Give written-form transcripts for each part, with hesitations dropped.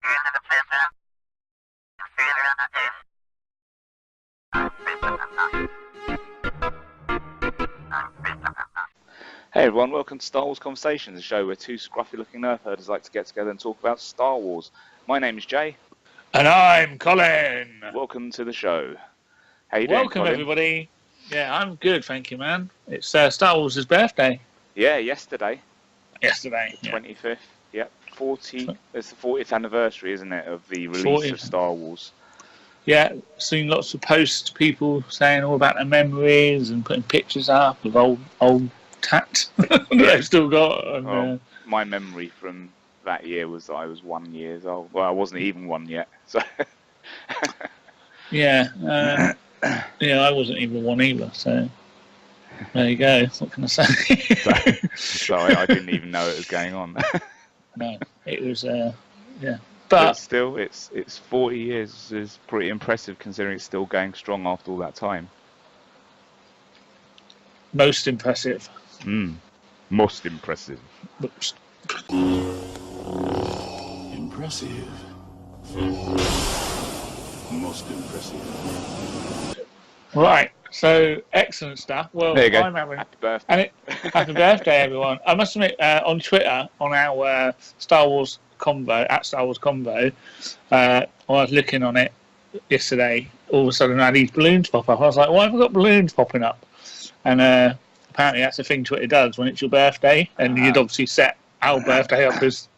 Hey everyone, welcome to Star Wars Conversations, a show where two scruffy-looking Nerf herders like to get together and talk about Star Wars. My name is Jay. And I'm Colin. Welcome to the show. How you doing, Welcome, Colin? everybody. Yeah, I'm good, thank you, man. It's Star Wars' birthday. Yeah, yesterday. Yesterday, the 25th. Yep, 40. It's the 40th anniversary, isn't it, of the release 40th. of Star Wars. Yeah, seen lots of posts, people saying all about their memories and putting pictures up of old tat that they've still got. And, well, my memory from that year was that I was 1 year old. Well, I wasn't even one yet, so. Yeah, I wasn't even one either, so there you go. What can I say? so I didn't even know it was going on. No, it was, yeah. But still, it's 40 years is pretty impressive considering it's still going strong after all that time. Most impressive. Most impressive. Impressive. Most impressive. Right, so excellent stuff. Well, there you go. I'm having Happy birthday. Happy birthday, everyone. I must admit, on Twitter, on our Star Wars Convo, at Star Wars Convo, I was looking on it yesterday. All of a sudden, I had these balloons pop up. I was like, why have I got balloons popping up? And apparently, that's the thing Twitter does when it's your birthday, and you'd obviously set our birthday up as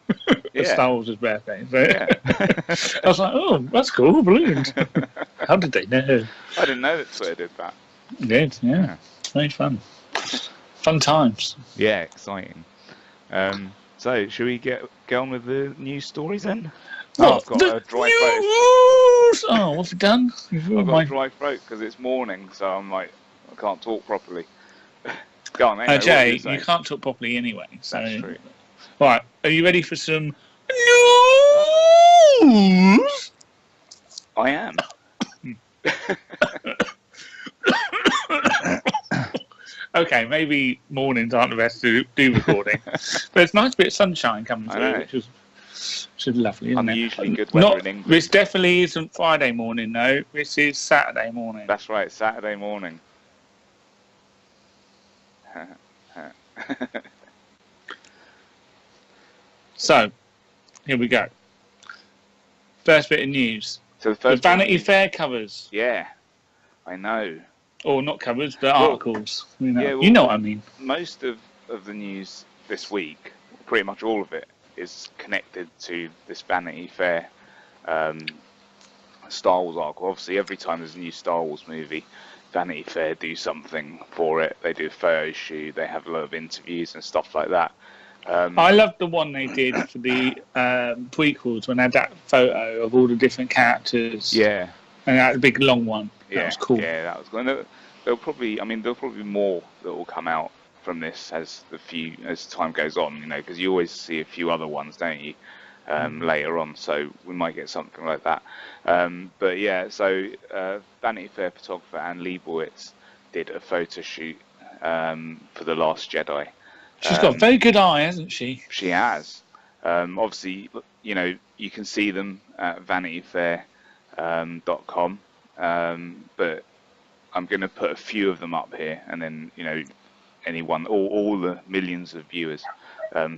Star Wars' birthday. So I was like, oh, that's cool, balloons. How did they know? I didn't know that Twitter did that. It did, yeah. Very fun. Fun times. Yeah, exciting. So, should we get on with the news stories then? I've got a dry throat. Oh, what have you done? I've got a dry throat because it's morning, so I'm like, I can't talk properly. Go on, anyway, Jay, you can't talk properly anyway. So. That's true. Right, are you ready for some news? I am. Okay, maybe mornings aren't the best to do recording, but it's a nice bit of sunshine coming through, which is lovely, isn't Unusually good weather in England. This definitely isn't Friday morning, though. This is Saturday morning. That's right, Saturday morning. So, here we go. First bit of news. So the Vanity Fair covers. Yeah, I know. Or not covers, but articles. You know, yeah, well, you know what I mean. Most of the news this week, pretty much all of it, is connected to this Vanity Fair Star Wars article. Obviously, every time there's a new Star Wars movie, Vanity Fair do something for it. They do a photo shoot, they have a lot of interviews and stuff like that. I loved the one they did for the prequels when they had that photo of all the different characters. Yeah. And that big long one. Yeah, that was cool. Yeah, that was cool. There'll probably be more that will come out from this as time goes on, because you always see a few other ones, don't you, later on. So we might get something like that. But yeah, so Vanity Fair photographer Anne Leibovitz did a photo shoot for The Last Jedi. She's got a very good eye, hasn't she? She has. Obviously, you can see them at vanityfair.com, but I'm going to put a few of them up here, and then anyone, all the millions of viewers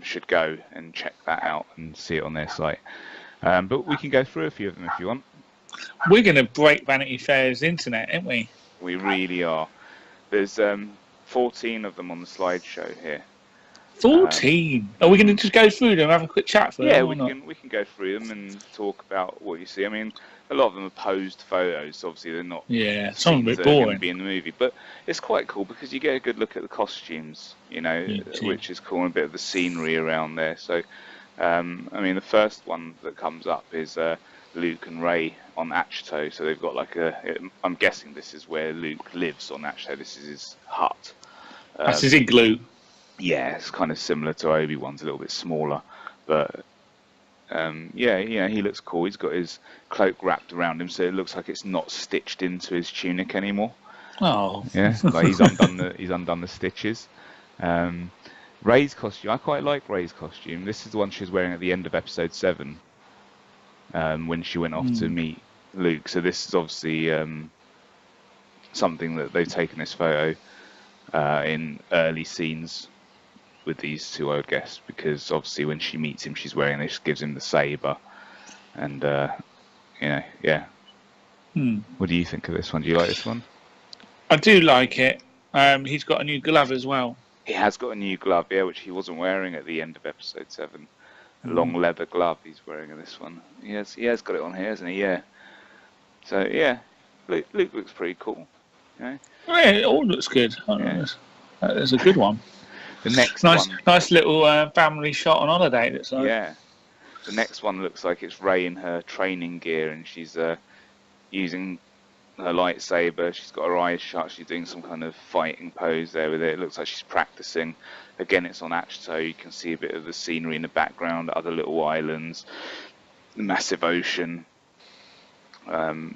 should go and check that out and see it on their site. But we can go through a few of them if you want. We're going to break Vanity Fair's internet, aren't we? We really are. There's 14 of them on the slideshow here. 14. Are we going to just go through them and have a quick chat for them? Yeah, we can go through them and talk about what you see. I mean, a lot of them are posed photos. So obviously, they're not. Yeah, some of them are going boring. to be in the movie, but it's quite cool because you get a good look at the costumes, which is cool, and a bit of the scenery around there. So, I mean, the first one that comes up is Luke and Rey on Achto. So they've got I'm guessing this is where Luke lives on Achto. This is his hut. That's his igloo. Yeah, it's kind of similar to Obi-Wan's, a little bit smaller, but he looks cool. He's got his cloak wrapped around him, so it looks like it's not stitched into his tunic anymore. Oh, yeah, like he's undone the stitches. Rey's costume, I quite like Rey's costume. This is the one she's wearing at the end of Episode 7. when she went off to meet Luke. So this is obviously something that they've taken this photo in early scenes with these two, I would guess, because obviously when she meets him, she's wearing this, gives him the saber, and yeah. What do you think of this one? Do you like this one? I do like it. He's got a new glove as well. He has got a new glove, yeah, which he wasn't wearing at the end of episode 7. A long leather glove he's wearing in this one. He has got it on here, hasn't he? Yeah. So yeah, Luke looks pretty cool. You know? Yeah, it all looks good. That's a good one. The next nice little family shot on holiday. It's like. Yeah. The next one looks like it's Rey in her training gear, and she's using her lightsaber. She's got her eyes shut. She's doing some kind of fighting pose there with it. It looks like she's practicing. Again, it's on Achto. You can see a bit of the scenery in the background, other little islands, the massive ocean. The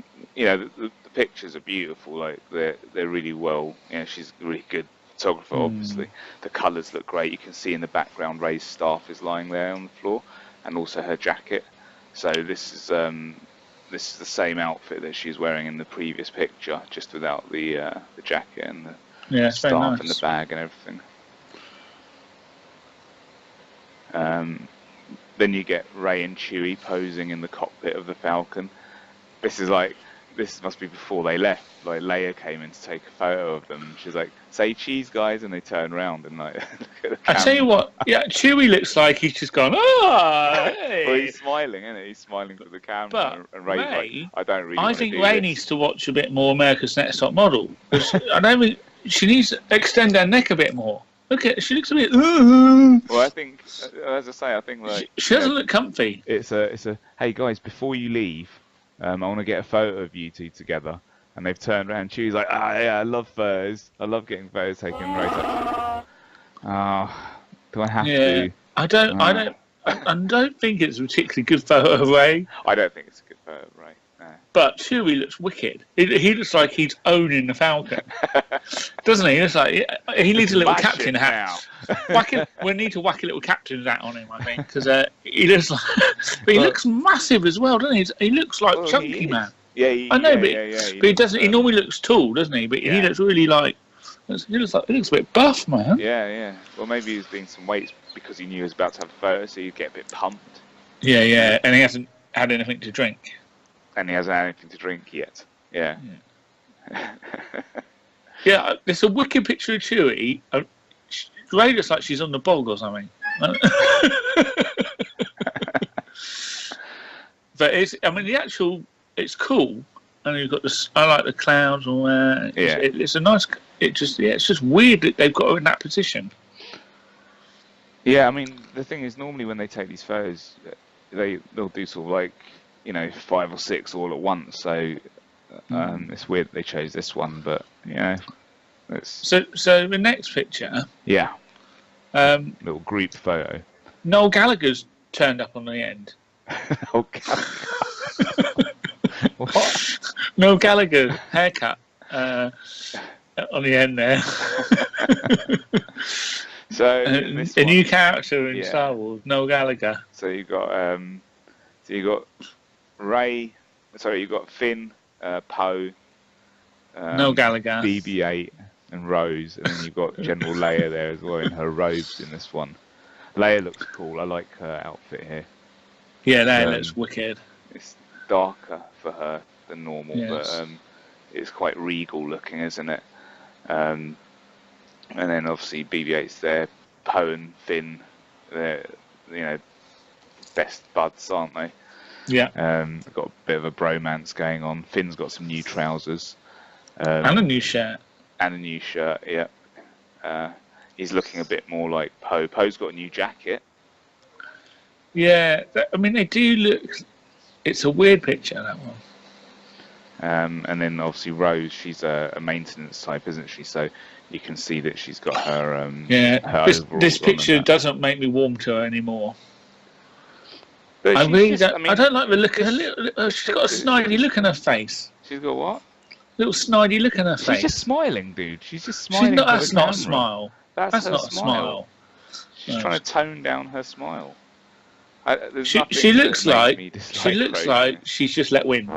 pictures are beautiful. Like they're really well. She's a really good photographer. Obviously, the colours look great. You can see in the background Rey's staff is lying there on the floor, and also her jacket. So this is the same outfit that she was wearing in the previous picture, just without the jacket and the staff and the bag and everything. Then you get Rey and Chewie posing in the cockpit of the Falcon. This must be before they left. Like Leia came in to take a photo of them. She's like, "Say cheese, guys," and they turn around and like. Look at the I tell you what, Chewie looks like he's just gone. Hey. Well, he's smiling, isn't he? He's smiling to the camera. But and Rey's like, I don't really. I think Rey needs to watch a bit more America's Next Top Model. I don't think she needs to extend her neck a bit more. Look at, she looks a bit. Well, I think, as I say, I think like she doesn't look comfy. It's a. Hey guys, before you leave, I want to get a photo of you two together. And they've turned around. Chewie's like, yeah, I love photos. I love getting photos taken. Rey's like, do I have to? I don't think it's a particularly good photo of Rey. I don't think it's a good photo of Rey. No. But Chewie looks wicked. He looks like he's owning the Falcon, doesn't he? He looks like he needs a little captain hat. We need to whack a little captain's hat on him, I think, because he looks like. But he looks massive as well, doesn't he? He looks like chunky man. Yeah, I know, but he doesn't. He normally looks tall, doesn't he? But he looks really like. He looks a bit buff, man. Yeah. Well, maybe he was doing some weights because he knew he was about to have a photo, so he'd get a bit pumped. Yeah, and he hasn't had anything to drink. And he hasn't had anything to drink yet. Yeah. Yeah, there's a wicked picture of Chewie. Rey looks like she's on the bog or something. But it's cool, and you've got this. I like the clouds and all that. It's a nice. It's just weird that they've got her in that position. Yeah, I mean the thing is, normally when they take these photos, they'll do sort of like 5 or 6 all at once. So it's weird they chose this one, but So the next picture. Yeah. Little group photo. Noel Gallagher's turned up on the end. Noel Gallagher. What? Noel Gallagher haircut on the end there. So a new character in Star Wars, Noel Gallagher. So you got Rey. Sorry, you got Finn, Poe, Noel Gallagher, BB-8, and Rose, and then you've got General Leia there as well in her robes in this one. Leia looks cool. I like her outfit here. Yeah, Leia looks wicked. It's darker for her than normal, but it's quite regal looking, isn't it? And then obviously BB-8's there. Poe and Finn, they're best buds, aren't they? Yeah. They've got a bit of a bromance going on. Finn's got some new trousers. And a new shirt. Yeah. He's looking a bit more like Poe. Poe's got a new jacket. Yeah, they do look. It's a weird picture, that one. And then obviously Rose, she's a maintenance type, isn't she? So you can see that she's got her. Her this picture doesn't make me warm to her anymore. But I don't like the look of her. She's got a snidey look in her face. She's got what? Little snidey look in her face. She's just smiling, dude. She's just smiling. That's not a smile. That's not a smile. She's trying to tone down her smile. She looks like she's just let wind,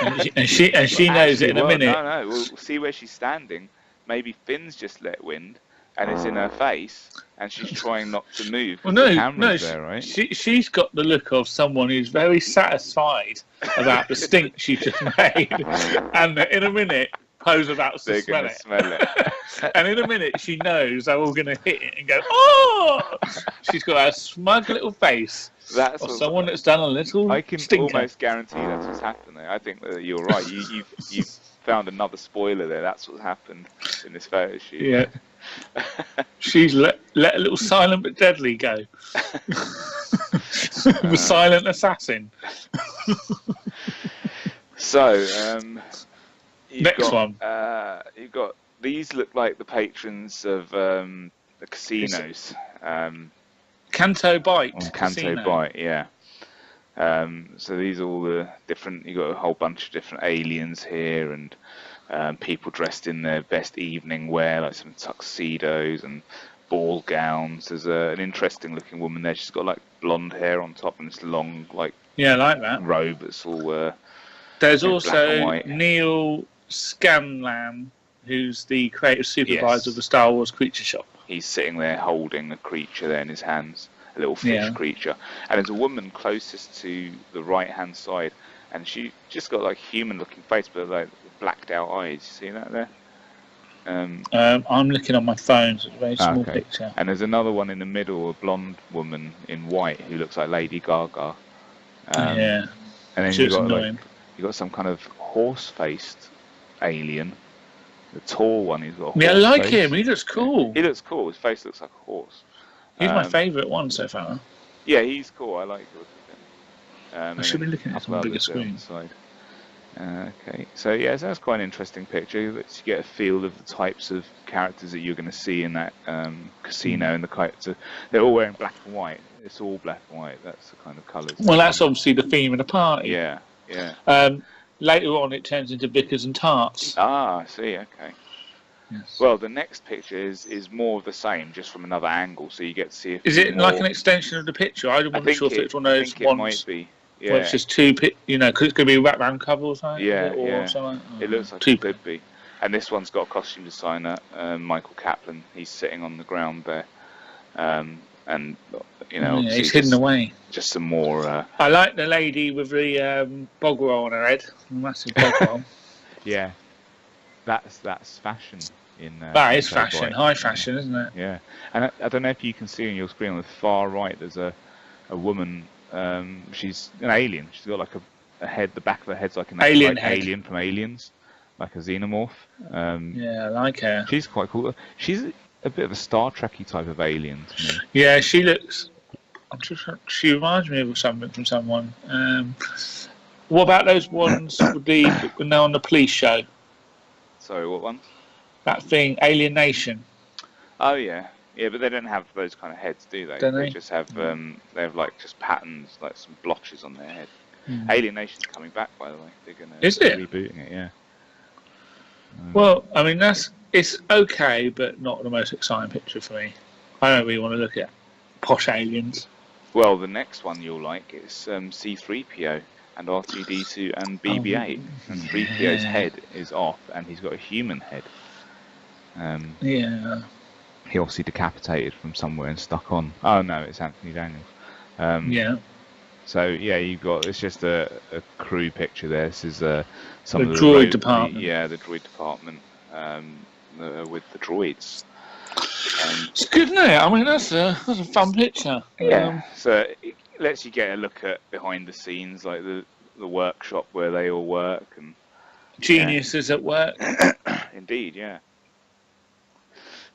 and she knows it in a minute. No, we'll see where she's standing. Maybe Finn's just let wind, and it's in her face, and she's trying not to move. Well, the camera's there, right? She's got the look of someone who's very satisfied about the stink she's just made, and in a minute Poe's about to smell it. And in a minute she knows they're all going to hit it and go, oh! She's got a smug little face of someone that's done a little I can stinker. almost guarantee that's what's happening. I think that you're right. You've found another spoiler there. That's what's happened in this photo shoot. Yeah. She's let a little silent but deadly go. The silent assassin. So, next one. You've got these look like the patrons of the casinos. Canto Bite. On Canto Bite, yeah. So these are all the different. You've got a whole bunch of different aliens here, and people dressed in their best evening wear, like some tuxedos and ball gowns. There's an interesting looking woman there. She's got like blonde hair on top and this long like I like that robe that's all. There's also Neil Scanlan, who's the creative supervisor of the Star Wars Creature Shop. He's sitting there holding a creature there in his hands, a little fish creature. And there's a woman closest to the right-hand side, and she just got like human-looking face, but like blacked out eyes. You see that there? I'm looking on my phone, so it's a very small picture. And there's another one in the middle, a blonde woman in white who looks like Lady Gaga. And then you got some kind of horse-faced alien. The tall one, he's got a horse I like face. him. He looks cool. He looks cool. His face looks like a horse. He's my favourite one so far. Yeah, he's cool. I like the look of him. I should be looking at it on a bigger screen. Okay, so yeah, so that's quite an interesting picture. It lets you get a feel of the types of characters that you're going to see in that casino, and the characters. They're all wearing black and white. It's all black and white. That's the kind of colours. Well, that's obviously the theme of the party. Yeah. Later on, it turns into Bickers and Tarts. Ah, I see. Okay. Yes. Well, the next picture is more of the same, just from another angle, so you get to see. Is it like an extension of the picture? I wasn't sure if it's one of those ones. It might be. Yeah. Where it's just two, because it's going to be a wraparound cover or something. Yeah, something. It looks like it could be. And this one's got a costume designer, Michael Kaplan. He's sitting on the ground there, and he's hidden away. Just some more. I like the lady with the bog roll on her head, massive bog roll. Yeah, that's fashion. That is fashion, high fashion, isn't it? Yeah, and I don't know if you can see on your screen on the far right. There's a woman. She's an alien. She's got like a head. The back of her head's like an alien from Aliens, like a xenomorph. Yeah, I like her. She's quite cool. She's a bit of a Star Trek-y type of alien to me. Yeah, she looks. She reminds me of something from someone. What about those ones now on the police show? Sorry, what ones? That thing, Alien Nation. Oh yeah, but they don't have those kind of heads, do they? Don't they just have they have like just patterns, like some blotches on their head. Alien Nation's coming back, by the way. They're gonna rebooting it, yeah. Well, I mean it's okay, but not the most exciting picture for me. I don't really want to look at posh aliens. Well, the next one you'll like is C-3PO and R2-D2 and BB-8, and 3PO's head is off, and he's got a human head. He obviously decapitated from somewhere and stuck on. Oh no, it's Anthony Daniels. So yeah, you've got, it's just a crew picture there. This is some the of droid department. Yeah, the droid department with the droids. It's good, isn't it? I mean, that's a fun picture. Yeah. So it lets you get a look at behind the scenes, like the workshop where they all work and geniuses at work. Indeed, yeah.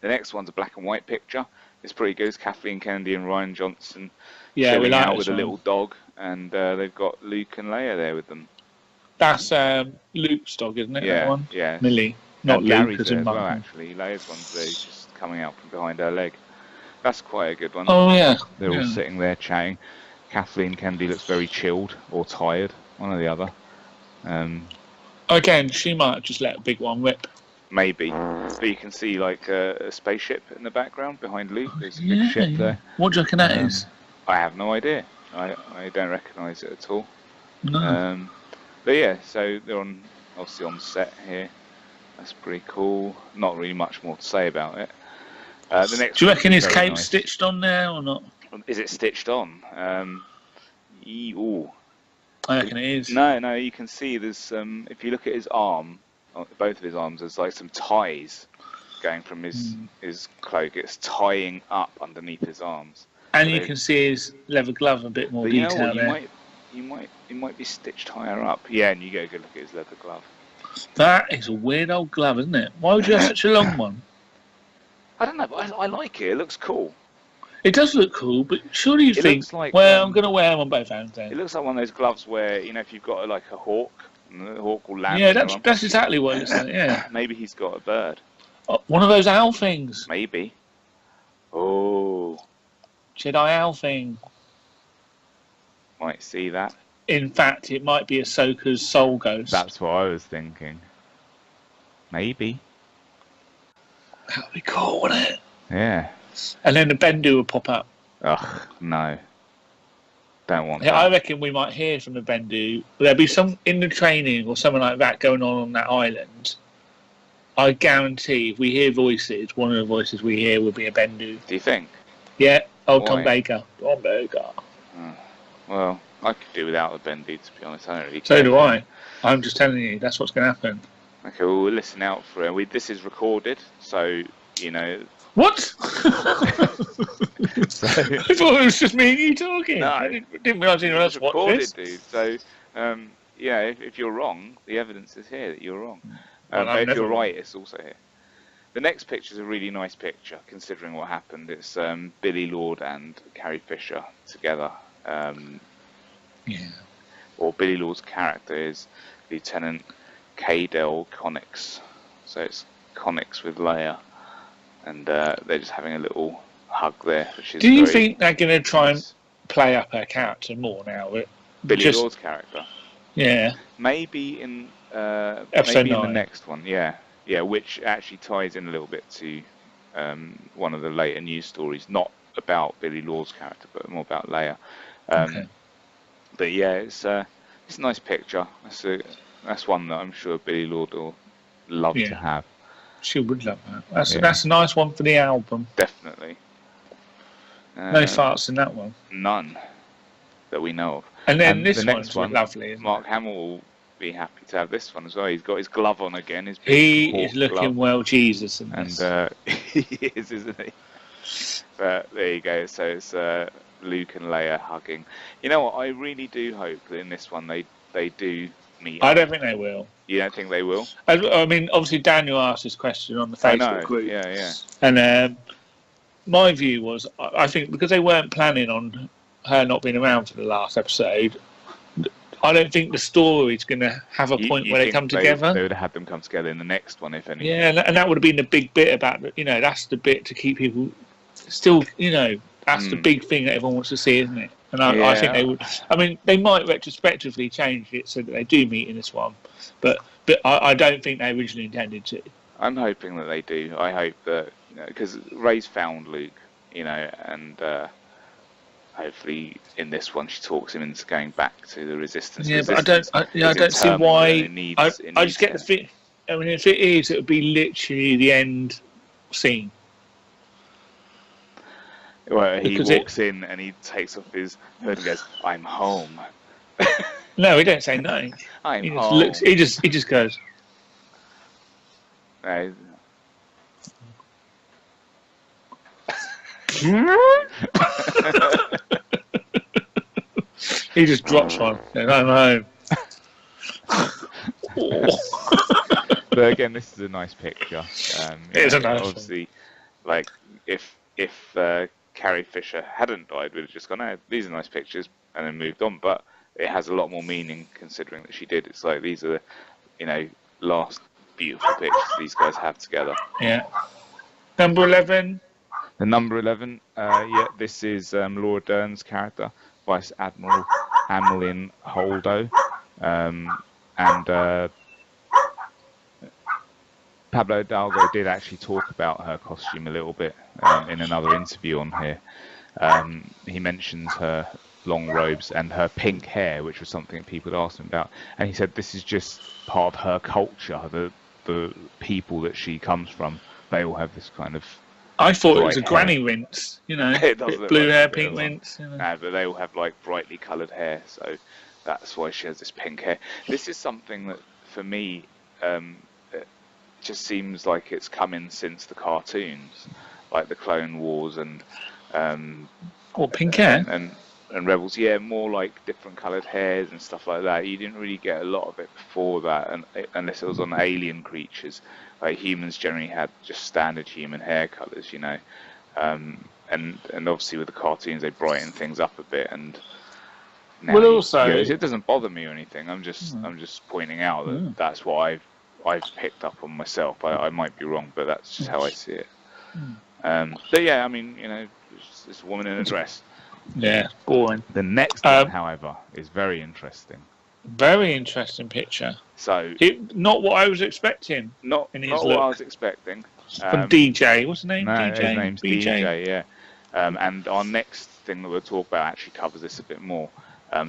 The next one's a black and white picture. It's pretty good. It's Kathleen Kennedy and Ryan Johnson chilling out with a little dog, and they've got Luke and Leia there with them. That's Luke's dog, isn't it? Yeah, that one? Yeah. Millie, not and Luke. Gary's there as well, actually. Leia's one's there, just coming out from behind her leg. That's quite a good one. Oh yeah. They're all sitting there chatting. Kathleen Kennedy looks very chilled or tired, one or the other. Again, she might have just let a big one rip. Maybe, but you can see like a spaceship in the background behind Luke. There's a big ship there. What do you reckon that is? I have no idea. I don't recognise it at all. No. But yeah, so they're obviously on set here. That's pretty cool. Not really much more to say about it. The next. Do you reckon his cape's nice. stitched on there or not? Is it stitched on? Ooh. I reckon it is. No. You can see there's if you look at his arm, both of his arms, there's like some ties going from his cloak. It's tying up underneath his arms. And you can see his leather glove a bit more but detail you know what, there. It might be stitched higher up. Yeah, and you go look at his leather glove. That is a weird old glove, isn't it? Why would you have such a long one? I don't know, but I like it. It looks cool. It does look cool, but surely you think, like, well, I'm going to wear them on both hands then. It looks like one of those gloves where, if you've got like a hawk, and the hawk will land. Yeah, that's exactly what it looks like, yeah. Maybe he's got a bird. Oh, one of those owl things. Maybe. Oh. Jedi owl thing. Might see that. In fact, it might be Ahsoka's soul ghost. That's what I was thinking. Maybe. That would be cool, wouldn't it? Yeah. And then the Bendu would pop up. Ugh, no. Don't want Yeah, that. I reckon we might hear from the Bendu. There'll be some in the training or something like that going on that island. I guarantee if we hear voices, one of the voices we hear will be a Bendu. Do you think? Yeah, old Tom Why? Baker. Tom Baker. Well, I could do without the Bendy, to be honest. I don't really So care. do I. I'm just telling you, that's what's going to happen. Okay, well, we'll listen out for it. This is recorded, so, What? So, I thought it was just me and you talking. No. I didn't realise anyone else watched recorded, this. dude. So, if you're wrong, the evidence is here that you're wrong. Well, but if never you're wrong. right, it's also here. The next picture is a really nice picture, considering what happened. It's Billy Lord and Carrie Fisher together. Yeah. Or Billy Lord's character is Lieutenant Cadell Connix. So it's Connix with Leia. And they're just having a little hug there, which is Do you very think they're going to try and nice. play up her character more now? Billy Lord's character? Yeah. Maybe in Episode maybe in 9. the next one, yeah, which actually ties in a little bit to one of the later news stories, not about Billy Lord's character, but more about Leia. Okay. But yeah, it's a nice picture. That's one that I'm sure Billy Lord will love to have. She would love that. That's a nice one for the album. Definitely. No farts in that one. None that we know of. And then the this next one's lovely. Isn't Mark Hamill will be happy to have this one as well. He's got his glove on again. His He big is looking glove. well Jesus in And this. he is, isn't he? But there you go. So it's Luke and Leia hugging. You know what? I really do hope that in this one they do meet. I don't think they will. You don't think they will? I mean, obviously Daniel asked this question on the Facebook group. Yeah. And my view was, I think because they weren't planning on her not being around for the last episode, I don't think the story's going to have a point where they come together. They would have had them come together in the next one, if anything. Yeah, and that would have been the big bit about, that's the bit to keep people still, that's the big thing that everyone wants to see, isn't it? And I think they would. I mean, they might retrospectively change it so that they do meet in this one, but I don't think they originally intended to. I'm hoping that they do. I hope that, because Rey's found Luke, and hopefully in this one she talks him into going back to the Resistance. Yeah, but I don't see why. I just get the feeling. I mean, if it is, it would be literally the end scene. Well, he walks in and he takes off his hood and goes, "I'm home." No, he don't say no. I'm He home. just he just goes. No. He just drops one. And I'm home. But again, this is a nice picture. It is a nice obviously, like if Carrie Fisher hadn't died, we'd have just gone, "Oh, these are nice pictures," and then moved on. But it has a lot more meaning considering that she did. It's like these are, last beautiful pictures these guys have together. Yeah. Number 11. The number 11, this is Laura Dern's character, Vice Admiral Hamlin Holdo, and Pablo Hidalgo did actually talk about her costume a little bit in another interview on here. he mentions her long robes and her pink hair, which was something that people had asked him about, and he said this is just part of her culture. The people that she comes from, they all have this kind of. I thought it was bright a hair. granny rinse, you know, It does look blue like hair, a bit pink of one. rinse. You know. No, but they all have like brightly coloured hair, so that's why she has this pink hair. This is something that, for me, it just seems like it's come in since the cartoons, like the Clone Wars and Pink hair? and Rebels. Yeah, more like different coloured hairs and stuff like that. You didn't really get a lot of it before that, unless it was on alien creatures. Like humans generally had just standard human hair colours, you know. And obviously with the cartoons they brighten things up a bit, and now Well, also- it doesn't bother me or anything. I'm just pointing out that that's what I've picked up on myself. I might be wrong, but that's just how I see it. But yeah, I mean, you know, it's a woman in a dress. Yeah, boring. The next one, however, is very interesting. Very interesting picture. So Not what I was expecting. not in his what look. I was expecting. From DJ, what's his name? No, DJ. his name's BJ. DJ. Yeah. And our next thing that we'll talk about actually covers this a bit more.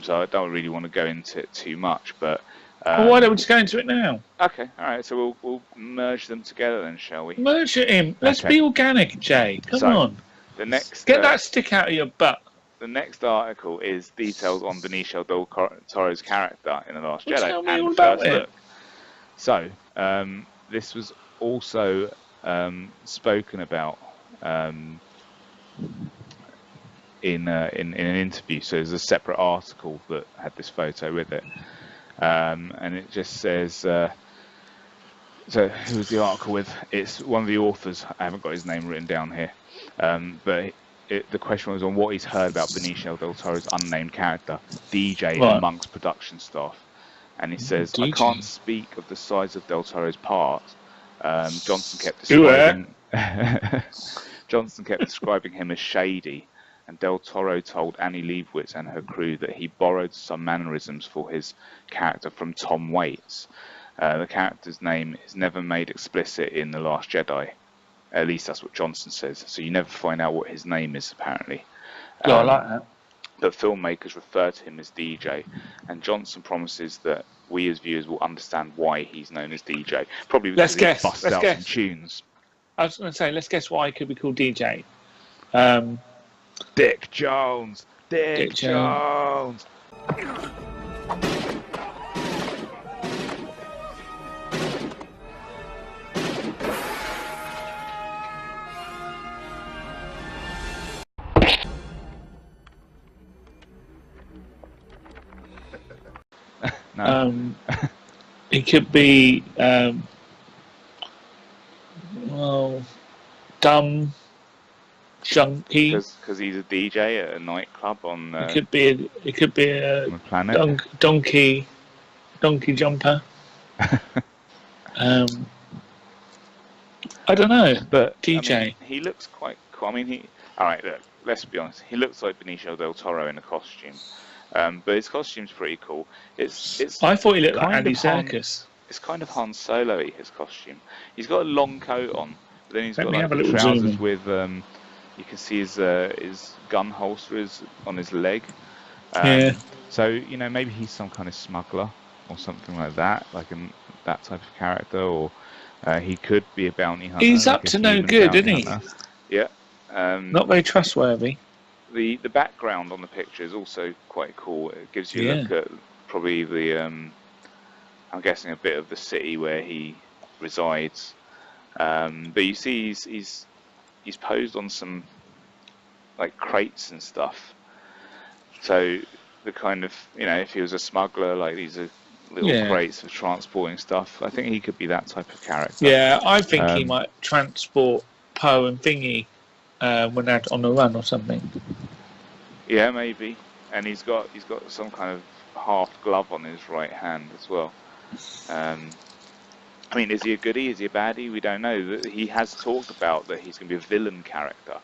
So I don't really want to go into it too much, but. Well, why don't we just go into it now? Okay, all right. So we'll merge them together then, shall we? Merge it in. Let's be organic, Jay. Come on. The next. Get that stick out of your butt. The next article is details on Benicio del Toro's character in The Last Well, Jedi tell me and all the about first it. look. So this was also spoken about in an interview. So there's a separate article that had this photo with it, and it just says. So who was the article with? It's one of the authors. I haven't got his name written down here, but. The question was on what he's heard about Benicio del Toro's unnamed character, DJ, amongst production staff. And he says, DJ. I can't speak of the size of del Toro's part. Johnson kept describing him as shady, and del Toro told Annie Leibovitz and her crew that he borrowed some mannerisms for his character from Tom Waits. The character's name is never made explicit in The Last Jedi. At least that's what Johnson says. So you never find out what his name is, apparently. Yeah, I like that. But filmmakers refer to him as DJ, and Johnson promises that we as viewers will understand why he's known as DJ. Probably because he busted out some tunes. I was going to say, let's guess why he could be called DJ. Dick Jones. Dick Jones. No. He could be, dumb, junkie. Because he's a DJ at a nightclub on. It could be a planet. Donkey jumper. I don't know, but DJ. I mean, he looks quite cool. I mean, all right. Look, let's be honest. He looks like Benicio del Toro in a costume. But his costume's pretty cool. It's. I thought he looked like Andy Serkis. It's kind of Han Solo-y, his costume. He's got a long coat on, but then he's got like trousers with. You can see his gun holster is on his leg. Yeah. So you know, maybe he's some kind of smuggler or something like that, like that type of character, or he could be a bounty hunter. He's up to no good, isn't he? Yeah. Not very trustworthy. The background on the picture is also quite cool. It gives you a look at probably the I'm guessing a bit of the city where he resides. But you see he's posed on some like crates and stuff. So the kind of, you know, if he was a smuggler, like these are little crates for transporting stuff. I think he could be that type of character. Yeah, I think he might transport Poe and Thingy when they're on the run or something. Yeah, maybe. And he's got some kind of half glove on his right hand as well. I mean, is he a goodie? Is he a baddie? We don't know. He has talked about that he's going to be a villain character.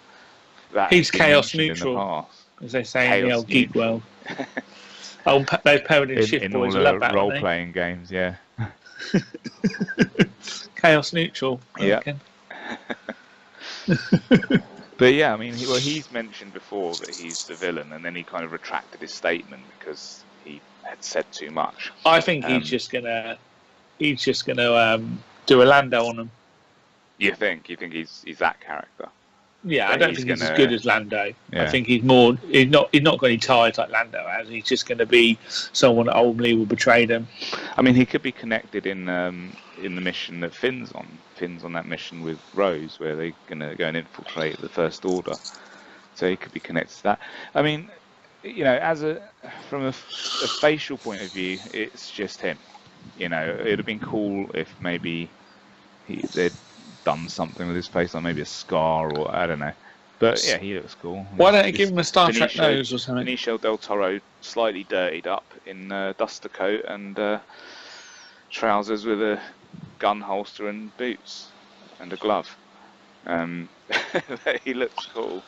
He's chaos neutral, as they say in the old geek world. Those Paladin Shift boys love that. In all role-playing games, yeah. Chaos neutral. Yeah. But yeah, I mean, he's mentioned before that he's the villain, and then he kind of retracted his statement because he had said too much. I think he's just gonna do a Lando on him. You think he's that character? Yeah, But I don't think he's as good as Lando. Yeah. I think he's not got any ties like Lando has. He's just going to be someone that ultimately will betray them. I mean, he could be connected in the mission that Finn's on. Finn's on that mission with Rose, where they're going to go and infiltrate the First Order. So he could be connected to that. I mean, you know, from a facial point of view, it's just him. You know, it'd have been cool if maybe they'd done something with his face, like maybe a scar or I don't know. But yeah, he looks cool. Why don't you give him a Star Trek nose or something? Benicio del Toro, slightly dirtied up in duster coat and trousers with a gun holster and boots and a glove. He looks cool.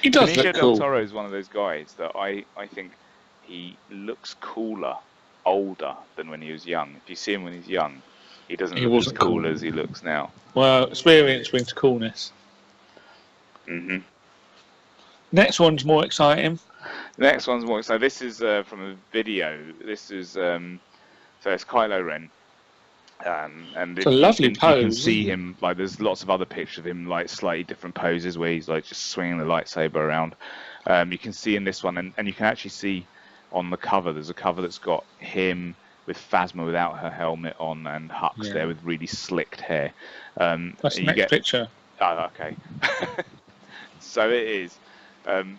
He does Benicio look del cool. Toro is one of those guys that I think he looks cooler, older than when he was young. If you see him when he's young, he doesn't look as cool as he looks now. Well, experience brings coolness. Mm-hmm. Next one's more exciting. Next one's more exciting. This is from a video. This is so it's Kylo Ren. And it's a lovely pose. You can see him, like, there's lots of other pictures of him, like, slightly different poses where he's, like, just swinging the lightsaber around. You can see in this one, and you can actually see on the cover, there's a cover that's got him with Phasma without her helmet on and Hux there with really slicked hair. That's the next picture. Oh, okay. So it is. Okay,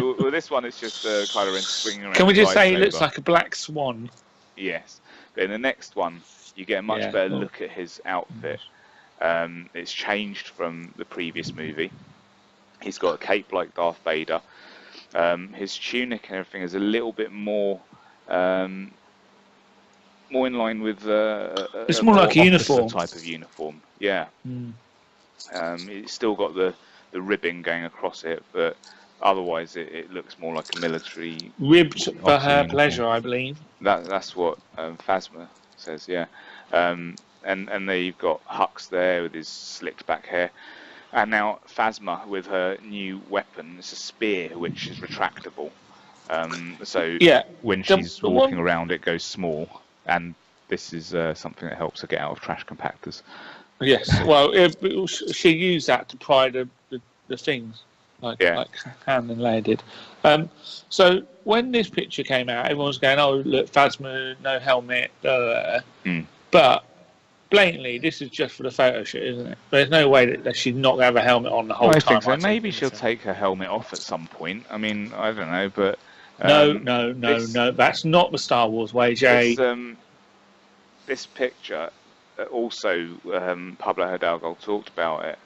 well, this one is just Kylo Ren swinging around. Can we just say he looks like a black swan? Yes. But in the next one, you get a much better look at his outfit. It's changed from the previous movie. He's got a cape like Darth Vader. His tunic and everything is a little bit more in line with it's more like a uniform type of uniform. Yeah. It's still got the ribbing going across it, but otherwise it looks more like a military. Ribbed for her uniform. pleasure, I believe. That's what Phasma says. Yeah. And there you've got Hux there with his slicked back hair. And now Phasma with her new weapon. It's a spear which is retractable. So when she's walking around, it goes small. And this is something that helps her get out of trash compactors. Yes. Well, she used that to pry the things, like Han and Leia did. So when this picture came out, everyone was going, "Oh, look, Phasma, no helmet." But blatantly, this is just for the photo shoot, isn't it? There's no way that she's not going to have a helmet on the whole time. I think so. Maybe she'll take her helmet off at some point. I mean, I don't know, but no. That's not the Star Wars way, Jay. This picture, also, Pablo Hidalgo talked about it,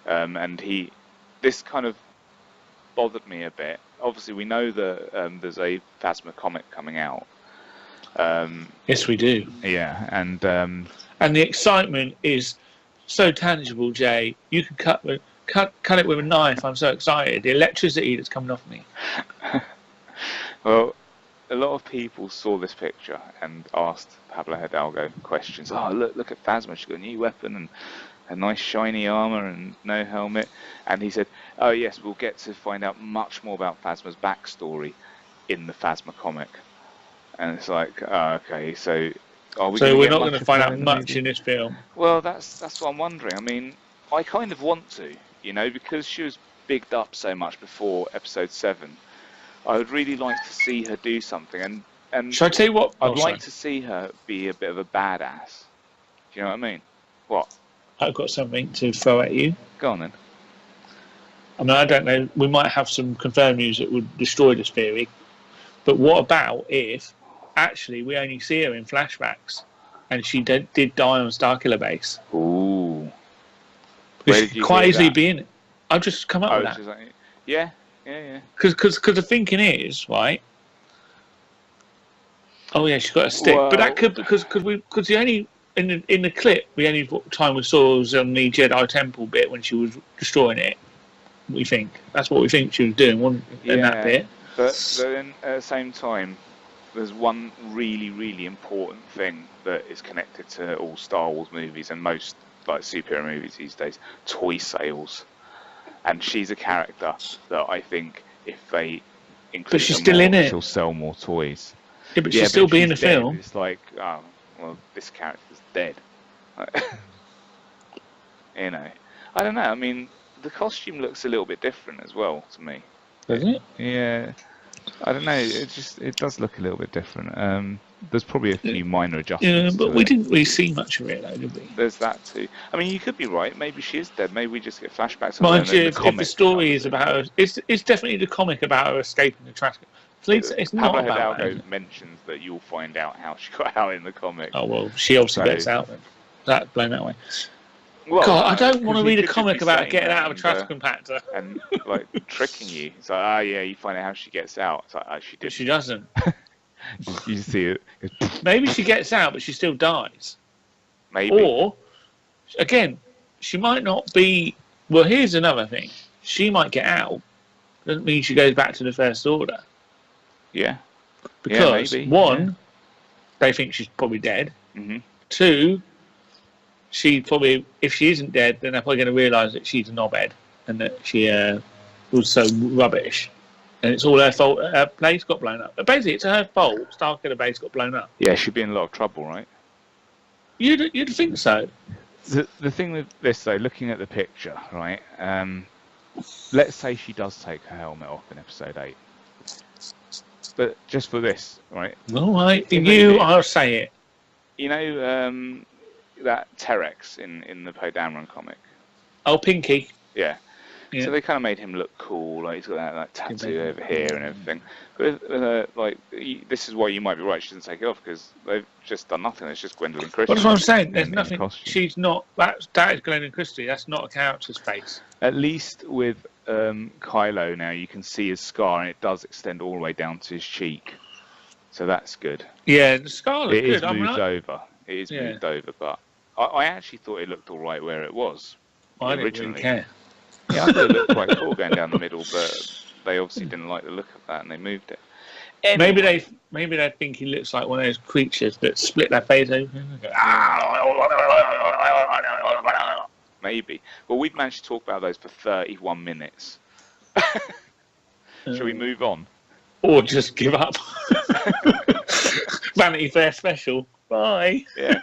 and this kind of bothered me a bit. Obviously, we know that there's a Phasma comic coming out. Yes, we do. Yeah, and the excitement is so tangible, Jay. You can cut it with a knife. I'm so excited. The electricity that's coming off me. Well, a lot of people saw this picture and asked Pablo Hidalgo questions. Oh, look at Phasma. She's got a new weapon and a nice shiny armor and no helmet. And he said, "Oh yes, we'll get to find out much more about Phasma's backstory in the Phasma comic." And it's like, oh, okay, so are we? So we're not going to find out much in this film. Well, that's what I'm wondering. I mean, I kind of want to, because she was bigged up so much before Episode 7. I would really like to see her do something, and shall I tell you what? I'd like to see her be a bit of a badass. Do you know what I mean? What? I've got something to throw at you. Go on then. I mean, I don't know. We might have some confirmed news that would destroy this theory. But what about if actually we only see her in flashbacks and she did die on Starkiller Base? Ooh. Because she could quite easily be in it. I've just come up with that. Like, yeah. Because the thinking is, right? Oh yeah, she's got a stick. Well, but that could because the only in the clip the only time we saw was on the Jedi Temple bit when she was destroying it. We think that's what we think she was doing in that bit. But then at the same time, there's one really, really important thing that is connected to all Star Wars movies and most like superhero movies these days, toy sales, and she's a character that I think if they include But she's her still more, in it. she'll sell more toys. Yeah, but Yeah, she'll still if be in she's the dead, film. It's like, oh, well, this character's dead. You know, I don't know. I mean, the costume looks a little bit different as well to me. Doesn't it? Yeah, I don't know. It does look a little bit different. There's probably a few minor Yeah, adjustments. but to we it. didn't really see much of it, though, did we? There's that too. I mean, you could be right. Maybe she is dead. Maybe we just get flashbacks of Mind her. you, And if the story is about her, it's definitely the comic about her escaping the trash. It's not Pablo about Hidalgo that. mentions that you'll find out how she got out in the comic. Oh well, she obviously So- gets out then. That blown that way. Well, God, I no, don't want 'cause to he read a could just comic be about saying getting that out of a trash compactor. and like tricking you. It's like, yeah, you find out how she gets out. It's like, oh, she But did. she doesn't. You see it. Maybe she gets out, but she still dies. Maybe. Or, again, she might not be. Well, here's another thing. She might get out. Doesn't mean she goes back to the First Order. Yeah. Because, maybe, one, they think she's probably dead. Hmm. Two, she probably, if she isn't dead, then they're probably going to realise that she's a knobhead and that she was so rubbish. And it's all her fault. Her place got blown up. But basically, it's her fault. Starkiller Base got blown up. Yeah, she'd be in a lot of trouble, right? You'd think so. The thing with this, though, looking at the picture, right? Let's say she does take her helmet off in episode 8. But just for this, right? All right, In I'll say it. You know that Terex in the Poe Dameron comic? Oh, Pinky. Yeah. Yeah. So they kind of made him look cool, like he's got that tattoo over here and everything. But this is why you might be right. She doesn't take it off because they've just done nothing. It's just Gwendolyn Christie. Well, that's what I'm saying. There's in nothing. costume. She's not. That is Glenn and Christie. That's not a character's face. At least with Kylo now, you can see his scar, and it does extend all the way down to his cheek. So that's good. Yeah, the Scarlet's It good. is moved over. It is Yeah. moved over, but I actually thought it looked all right where it was. I didn't originally. really care. Yeah, I thought it looked quite cool going down the middle, but they obviously didn't like the look of that, and they moved it. Anyway, Maybe they think he looks like one of those creatures that split their face open. maybe. Well, we've managed to talk about those for 31 minutes. Shall we move on? Or just give up. Vanity Fair special. Bye. Yeah.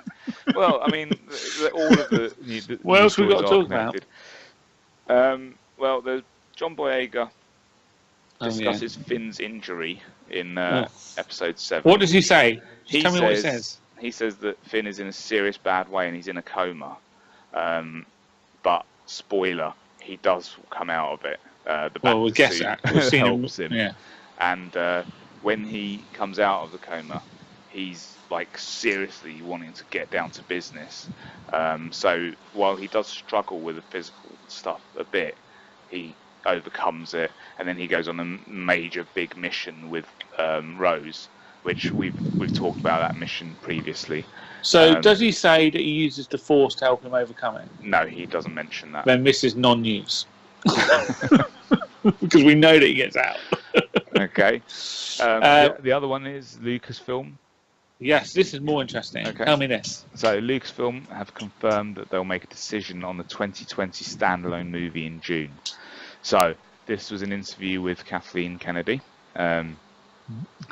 Well, I mean, all of the What else we got to stories are talk about? connected. Well, the John Boyega Oh, yeah. discusses Finn's injury in episode 7. What does he say? He Tell me what he says. He says that Finn is in a serious bad way and he's in a coma. But spoiler, he does come out of it. The Well, we guess suit that. We've seen him. helps him. Yeah. And when he comes out of the coma, he's like seriously wanting to get down to business. So while he does struggle with the physical stuff a bit, he overcomes it, and then he goes on a major big mission with Rose, which we've talked about that mission previously. So does he say that he uses the Force to help him overcome it? No, he doesn't mention that. Then this is non-news. Because we know that he gets out. Okay. The other one is Lucasfilm. Yes, this is more interesting. Okay. Tell me this. So Lucasfilm have confirmed that they'll make a decision on the 2020 standalone movie in June. So this was an interview with Kathleen Kennedy, and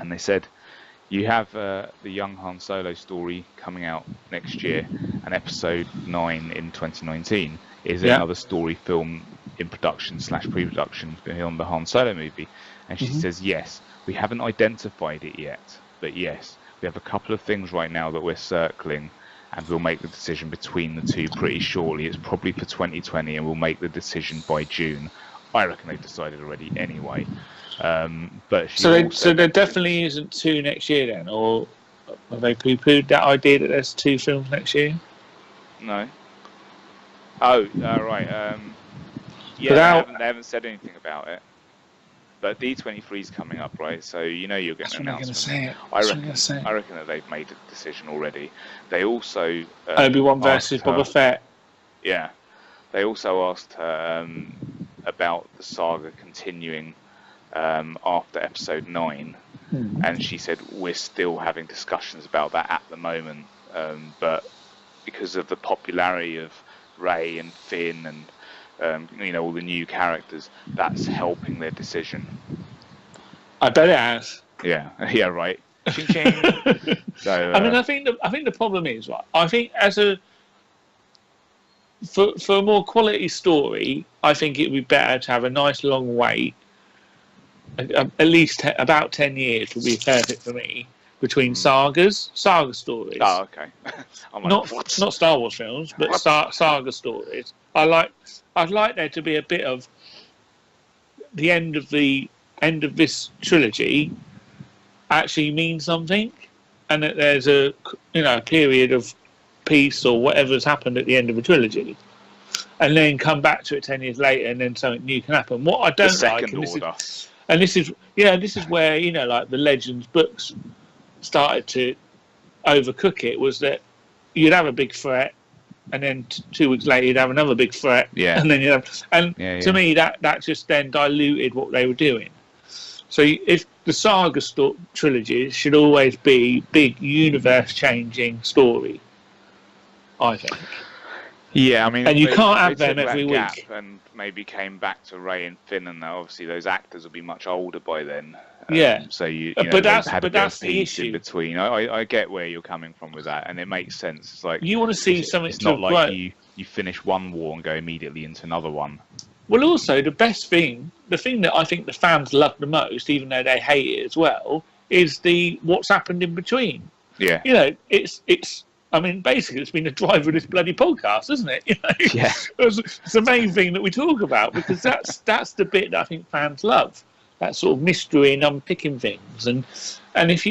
they said, you have the young Han Solo story coming out next year, and episode 9 in 2019 is another story film in production / pre-production beyond the Han Solo movie. And she says, yes, we haven't identified it yet, but yes, we have a couple of things right now that we're circling, and we'll make the decision between the two pretty shortly. It's probably for 2020, and we'll make the decision by June. I reckon they've decided already anyway. But so there definitely isn't 2 next year then, or have they poo-pooed that idea that there's 2 films next year? No. Oh, right. Without- they haven't said anything about it. But D23 is coming up, right? So you know you're getting an announcement. I reckon that they've made a decision already. They also Obi-Wan versus asked her- Boba Fett. Yeah. They also asked her about the saga continuing after episode 9, and she said we're still having discussions about that at the moment, but because of the popularity of Rey and Finn and all the new characters, that's helping their decision. I bet it has. Yeah, yeah, right. Ching ching. So I mean, I think the problem is, right. I think for a more quality story, I think it would be better to have a nice long wait. At least about 10 years would be perfect for me between saga stories. Oh, okay. I'm like, not Star Wars films, but saga stories. I'd like there to be a bit of the end of this trilogy actually means something, and that there's a period of peace or whatever's happened at the end of a trilogy, and then come back to it 10 years later, and then something new can happen. What I don't like, this is where like the Legends books started to overcook it, was that you'd have a big threat, and then 2 weeks later you'd have another big threat, and then to me that just then diluted what they were doing. So if the saga trilogies should always be big universe-changing story, I think. Yeah, I mean, and you can't have them every week. And maybe came back to Rey and Finn, and obviously those actors will be much older by then. So but that's the issue in between. I get where you're coming from with that, and it makes sense. It's like you want to see something. It's not like you finish one war and go immediately into another one. Well, also the thing that I think the fans love the most, even though they hate it as well, is what's happened in between. Yeah. It's. I mean, basically, it's been the driver of this bloody podcast, isn't it? Yeah. It's the main thing that we talk about, because that's the bit that I think fans love. That sort of mystery and unpicking things, and if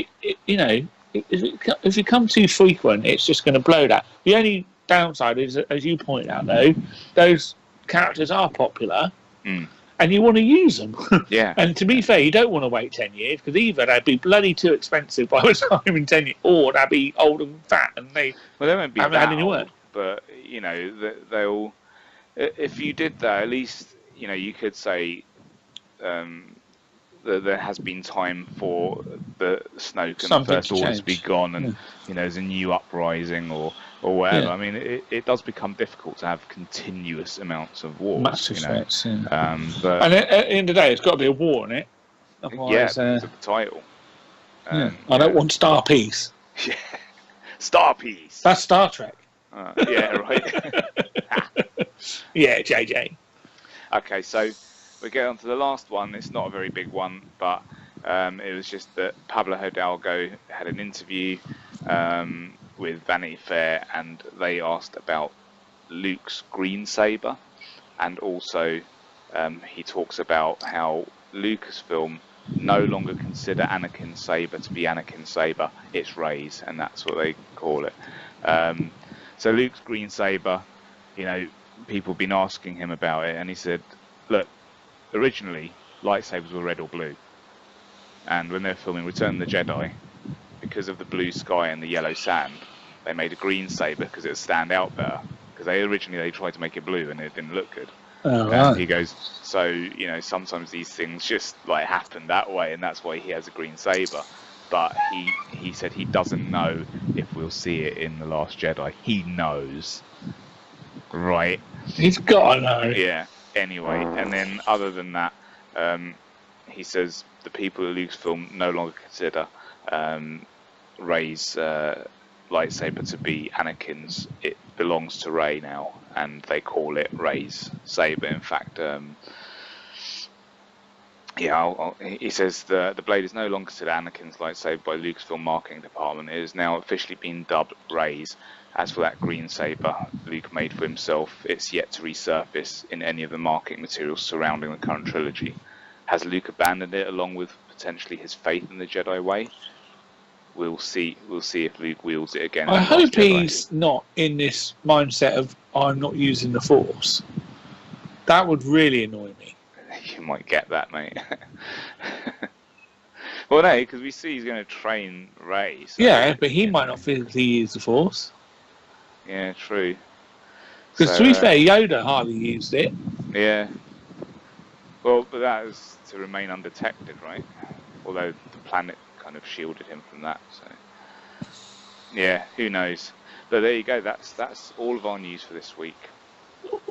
if you come too frequent, it's just going to blow that. The only downside is, as you point out, though, those characters are popular, and you want to use them. Yeah. And to be fair, you don't want to wait 10 years, because either they'd be bloody too expensive by the time in 10 years, or they'd be old and fat, and they won't be haven't had any work. But they'll. If you did that, at least you could say. There has been time for the Snoke and the First Order to be gone, and there's a new uprising or whatever. Yeah. I mean, it does become difficult to have continuous amounts of wars. Massive threats, but and at the end of the day, it's got to be a war in it. Otherwise, it's the title. I don't want Star Peace. Yeah, Star Peace. That's Star Trek. Yeah, right. Yeah, JJ. Okay, so. We get on to the last one. It's not a very big one, but it was just that Pablo Hidalgo had an interview with Vanity Fair, and they asked about Luke's green saber, and also he talks about how Lucasfilm no longer consider Anakin's saber to be Anakin's saber. It's Rey's, and that's what they call it. So Luke's green saber, people have been asking him about it, and he said, "Look. Originally, lightsabers were red or blue, and when they were filming Return of the Jedi, because of the blue sky and the yellow sand, they made a green saber because it would stand out better. Because they tried to make it blue and it didn't look good." Oh, right. He goes, so sometimes these things just like happen that way, and that's why he has a green saber. But he said he doesn't know if we'll see it in The Last Jedi. He knows, right? He's got to know. Yeah. Anyway, and then other than that, he says the people at Lucasfilm no longer consider Rey's lightsaber to be Anakin's. It belongs to Rey now, and they call it Rey's saber. In fact, he says the blade is no longer considered Anakin's lightsaber by Lucasfilm marketing department. It has now officially been dubbed Rey's. As for that green saber Luke made for himself, it's yet to resurface in any of the marketing materials surrounding the current trilogy. Has Luke abandoned it along with potentially his faith in the Jedi way? We'll see if Luke wields it again. I hope he's not in this mindset of I'm not using the Force. That would really annoy me. You might get that, mate. Well, no, because we see he's going to train Rey. So yeah, but he might not physically use the Force. Yeah, true. Because to be fair, Yoda hardly used it. Yeah. Well, but that was to remain undetected, right? Although the planet kind of shielded him from that. So, yeah, who knows? But there you go. That's all of our news for this week.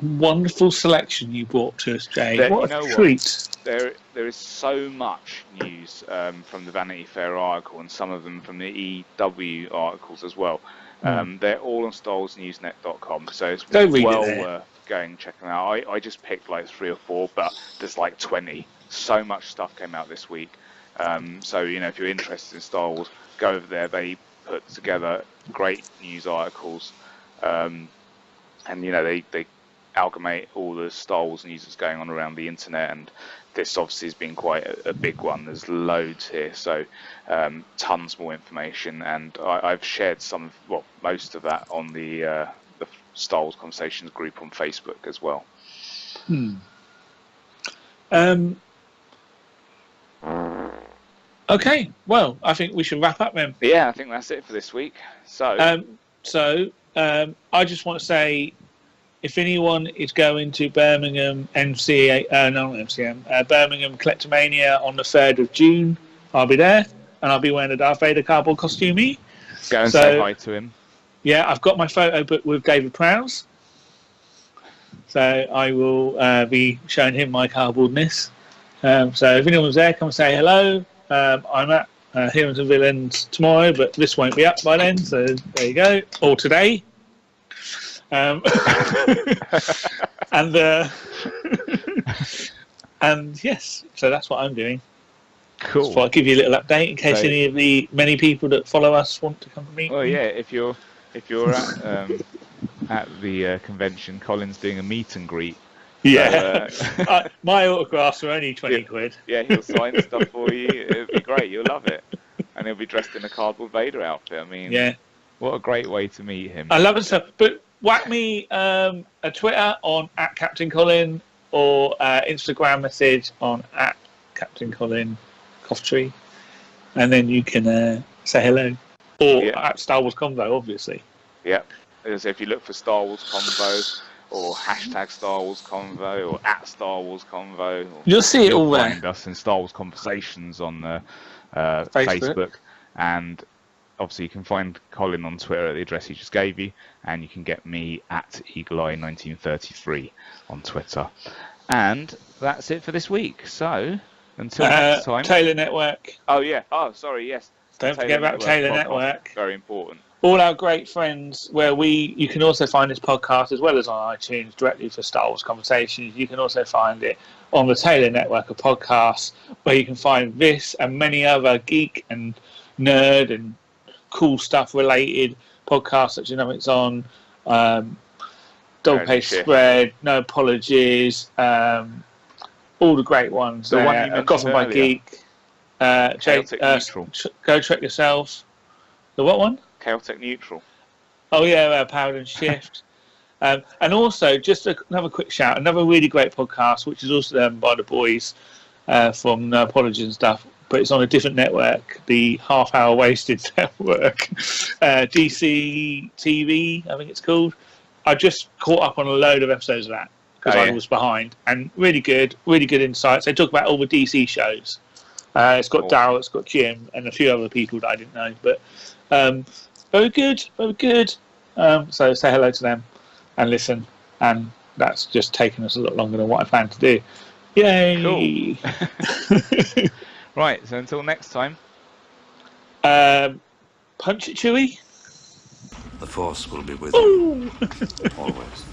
wonderful selection you brought to us, Jay. There- What you a know what? treat. There is so much news from the Vanity Fair article and some of them from the EW articles as well. They're all on StarWarsNewsNet.com, so it's Go read it well there. worth going and checking them out. I just picked like 3 or 4, but there's like 20. So much stuff came out this week. So, you know, if you're interested in Star Wars, go over there. They put together great news articles. And, you know, they amalgamate all the Star Wars news that's going on around the internet, and this obviously has been quite a big one. There's loads here, so tons more information, and I've shared most of that on the Star Wars Conversations group on Facebook as well. Okay, well, I think we should wrap up then. Yeah, I think that's it for this week. So, I just want to say, if anyone is going to Birmingham Birmingham Collectomania on the 3rd of June, I'll be there, and I'll be wearing a Darth Vader cardboard costume. go and say hi to him. Yeah, I've got my photo book with David Prowse, so I will be showing him my cardboardness. So if anyone's there, come say hello. I'm at Heroes and Villains tomorrow, but this won't be up by then, so there you go. Or today. And yes, so that's what I'm doing. Cool. So I'll give you a little update in case any of the many people that follow us want to come to meet. Well, yeah, if you're at the convention, Colin's doing a meet and greet. Yeah, So, my autographs are only 20 quid. yeah, he'll sign stuff for you. It'll be great. You'll love it, and he'll be dressed in a cardboard Vader outfit. I mean, Yeah, what a great way to meet him. I love it stuff. But whack me a Twitter on @CaptainColin or Instagram message on @CaptainColinCofftree, and then you can say hello. Or at Star Wars Convo, obviously. Yeah, so if you look for Star Wars Convo, or hashtag Star Wars Convo, or @Star Wars Convo, You'll see it all there. Find us in Star Wars Conversations on Facebook, and obviously you can find Colin on Twitter at the address he just gave you, and you can get me at EagleEye1933 on Twitter. And that's it for this week. So until next time. Taylor Network. Oh yeah. Oh sorry. Yes. Don't forget about Taylor podcast. Network. Very important. All our great friends, where you can also find this podcast as well as on iTunes directly for Star Wars Conversations. You can also find it on the Taylor Network of podcasts, where you can find this and many other geek and nerd and cool stuff related podcasts such as It's On, Dog Page Spread, No Apologies, all the great ones. The one you mentioned Gotham by earlier. Geek, Chaotic Neutral. Go check yourselves. The what one? Chaotic Neutral. Oh yeah, Powered and Shift. And also, just another quick shout, another really great podcast, which is also done by the boys from No Apologies and stuff, but it's on a different network, the Half Hour Wasted Network, DC TV, I think it's called. I just caught up on a load of episodes of that because I was behind, and really good insights. They talk about all the DC shows. It's got Daryl, it's got Jim, and a few other people that I didn't know, but very good. So say hello to them and listen, and that's just taken us a lot longer than what I planned to do. Yay! Cool. Right, so until next time. Punch it, Chewie. The Force will be with you always.